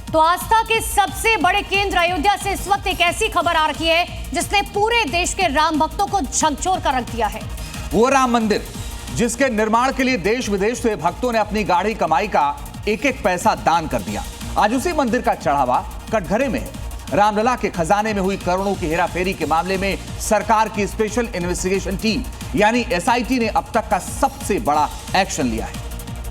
तो आस्था के सबसे बड़े केंद्र अयोध्या से इस वक्त एक ऐसी खबर आ रही है जिसने पूरे देश के राम भक्तों को झकझोर कर रख दिया है। वो राम मंदिर जिसके निर्माण के लिए देश विदेश से भक्तों ने अपनी गाढ़ी कमाई का एक एक पैसा दान कर दिया। आज उसी मंदिर का चढ़ावा कटघरे में है। रामलला के खजाने में हुई करोड़ों की हेराफेरी के मामले में सरकार की स्पेशल इन्वेस्टिगेशन टीम यानी एसआईटी ने अब तक का सबसे बड़ा एक्शन लिया है।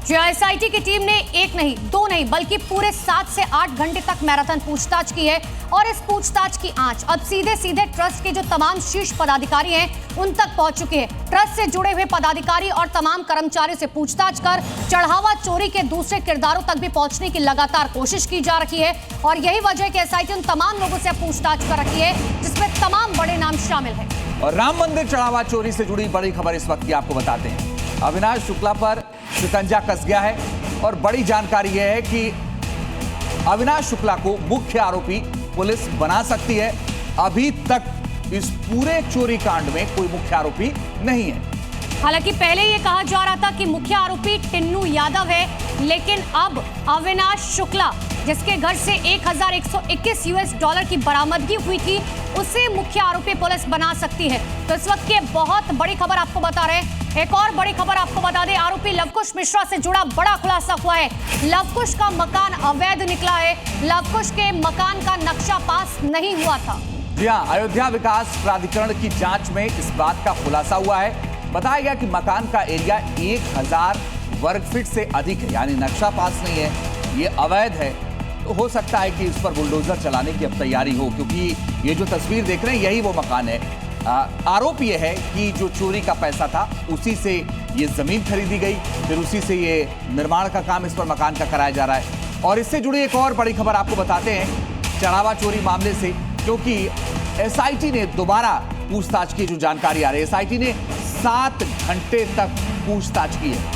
एसआईटी की टीम ने एक नहीं, दो नहीं, बल्कि पूरे 7 से 8 घंटे तक मैराथन पूछताछ की है और इस पूछताछ की आंच अब सीधे सीधे ट्रस्ट के जो तमाम शीर्ष पदाधिकारी हैं उन तक पहुंच चुके हैं। ट्रस्ट से जुड़े हुए पदाधिकारी और तमाम कर्मचारियों से पूछताछ कर चढ़ावा चोरी के दूसरे किरदारों तक भी पहुंचने की लगातार कोशिश की जा रही है और यही वजह है कि एसआईटी उन तमाम लोगों से पूछताछ कर रही है जिसमें तमाम बड़े नाम शामिल है। और राम मंदिर चढ़ावा चोरी से जुड़ी बड़ी खबर इस वक्त की आपको बताते हैं। अविनाश शुक्ला पर शिकंजा कस गया है और बड़ी जानकारी यह है कि अविनाश शुक्ला को मुख्य आरोपी पुलिस बना सकती है। अभी तक इस पूरे चोरी कांड में कोई मुख्य आरोपी नहीं है। हालांकि पहले यह कहा जा रहा था कि मुख्य आरोपी टिन्नू यादव है, लेकिन अब अविनाश शुक्ला जिसके घर से $1121 की बरामदगी हुई थी उसे मुख्य आरोपी पुलिस बना सकती है। तो इस वक्त की बहुत बड़ी खबर आपको बता रहे हैं। एक और बड़ी खबर आपको बता दें, आरोपी लवकुश मिश्रा से जुड़ा बड़ा खुलासा हुआ है। लवकुश का मकान अवैध निकला है। लवकुश के मकान का नक्शा पास नहीं हुआ था। जी हां, अयोध्या विकास प्राधिकरण की जांच में इस बात का खुलासा हुआ है। बताया गया कि मकान का एरिया 1000 वर्ग फीट से अधिक है, यानी नक्शा पास नहीं है, ये अवैध है। तो हो सकता है कि इस पर बुलडोजर चलाने की अब तैयारी हो, क्योंकि ये जो तस्वीर देख रहे हैं यही वो मकान है। आरोप यह है कि जो चोरी का पैसा था उसी से ये जमीन खरीदी गई, फिर उसी से ये निर्माण का काम इस पर मकान का कराया जा रहा है। और इससे जुड़ी एक और बड़ी खबर आपको बताते हैं चढ़ावा चोरी मामले से, क्योंकि एसआईटी ने दोबारा पूछताछ की। जो जानकारी आ रही है, एसआईटी ने 7 घंटे तक पूछताछ की है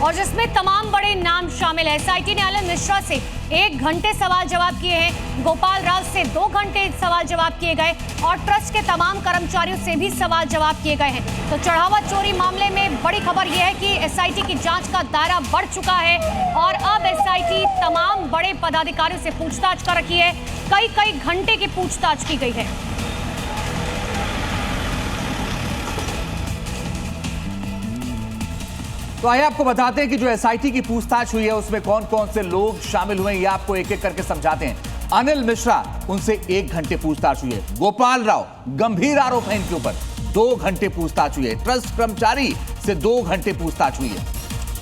और जिसमें तमाम बड़े नाम शामिल है। एसआईटी ने अनिल मिश्रा से 1 घंटे सवाल जवाब किए हैं, गोपाल राव से 2 घंटे सवाल जवाब किए गए और ट्रस्ट के तमाम कर्मचारियों से भी सवाल जवाब किए गए हैं। तो चढ़ावा चोरी मामले में बड़ी खबर यह है कि एसआईटी की जांच का दायरा बढ़ चुका है और अब एसआईटी तमाम बड़े पदाधिकारियों से पूछताछ कर रही है। कई घंटे की पूछताछ की गई है। तो आइए आपको बताते हैं कि जो एसआईटी की पूछताछ हुई है उसमें कौन कौन से लोग शामिल हुए हैं, ये आपको एक एक करके समझाते हैं। अनिल मिश्रा, उनसे 1 घंटे पूछताछ हुई है। गोपाल राव, गंभीर आरोप है इनके ऊपर, 2 घंटे पूछताछ हुई है। ट्रस्ट कर्मचारी से 2 घंटे पूछताछ हुई है।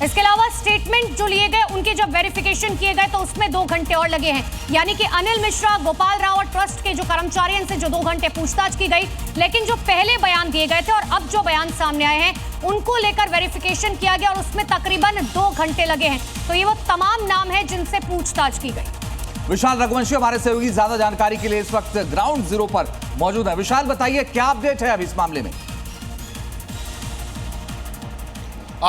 इसके अलावा स्टेटमेंट जो लिए गए उनके जब वेरिफिकेशन किए गए तो उसमें 2 घंटे और लगे हैं। यानी कि अनिल मिश्रा, गोपाल राव और ट्रस्ट के जो कर्मचारी हैं इनसे जो 2 घंटे पूछताछ की गई, लेकिन जो पहले बयान दिए गए थे और अब जो बयान सामने आए हैं उनको लेकर वेरिफिकेशन किया गया और उसमें तकरीबन 2 घंटे लगे हैं। तो ये वो तमाम नाम है जिनसे पूछताछ की गई। विशाल रघुवंशी हमारे सहयोगी ज्यादा जानकारी के लिए इस वक्त ग्राउंड जीरो पर मौजूद है। विशाल, बताइए क्या अपडेट है अब इस मामले में?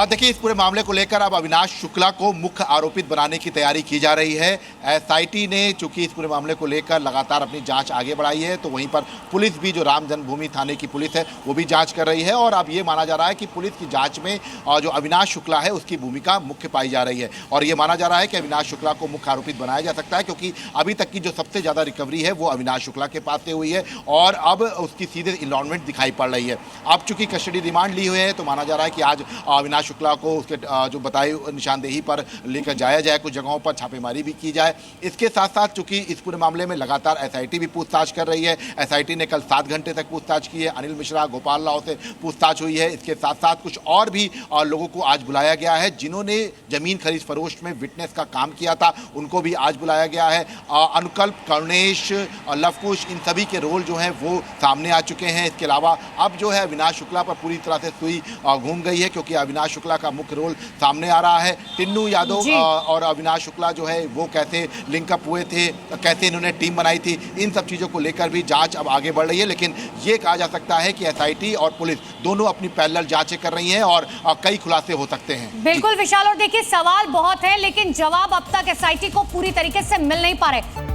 देखिए, इस पूरे मामले को लेकर अब अविनाश शुक्ला को मुख्य आरोपित बनाने की तैयारी की जा रही है। एसआईटी ने चूंकि इस पूरे मामले को लेकर लगातार अपनी जांच आगे बढ़ाई है, तो वहीं पर पुलिस भी, जो राम जन्मभूमि थाने की पुलिस है, वो भी जांच कर रही है। और अब ये माना जा रहा है कि पुलिस की जांच में जो अविनाश शुक्ला है उसकी भूमिका मुख्य पाई जा रही है। और ये माना जा रहा है कि अविनाश शुक्ला को मुख्य आरोपित बनाया जा सकता है, क्योंकि अभी तक की जो सबसे ज़्यादा रिकवरी है वो अविनाश शुक्ला के पास से हुई है और अब उसकी सीधे इन्वॉल्वमेंट दिखाई पड़ रही है। अब चूंकि कस्टडी रिमांड ली हुई है, तो माना जा रहा है कि आज अविनाश शुक्ला को उसके जो बताई निशानदेही पर लेकर जाया जाए, कुछ जगहों पर छापेमारी भी की जाए। इसके साथ साथ चूंकि इस पूरे मामले में लगातार एसआईटी भी पूछताछ कर रही है। एसआईटी ने कल 7 घंटे तक पूछताछ की है। अनिल मिश्रा, गोपाल राव से पूछताछ हुई है। इसके साथ साथ कुछ और भी लोगों को आज बुलाया गया है जिन्होंने जमीन खरीद फरोख्त में विटनेस का काम किया था, उनको भी आज बुलाया गया है। अनुकल्प, करुणेश, लवकुश, इन सभी के रोल जो हैं वो सामने आ चुके हैं। इसके अलावा अब जो है अविनाश शुक्ला पर पूरी तरह से सुई घूम गई है, क्योंकि अविनाश शुक्ला का मुख्य रोल सामने आ रहा है। टिन्नू यादव और अविनाश शुक्ला जो है वो कैसे लिंकअप हुए थे, कैसे इन्होंने टीम बनाई थी, इन सब चीज़ों को लेकर भी जांच अब आगे बढ़ रही है। लेकिन ये कहा जा सकता है कि एसआईटी और पुलिस दोनों अपनी पैरेलल जांचें कर रही हैं और कई खुलासे हो सकते हैं। बिल्कुल विशाल, और देखिए सवाल बहुत है लेकिन जवाब अब तक एसआईटी को पूरी तरीके से मिल नहीं पा रहे।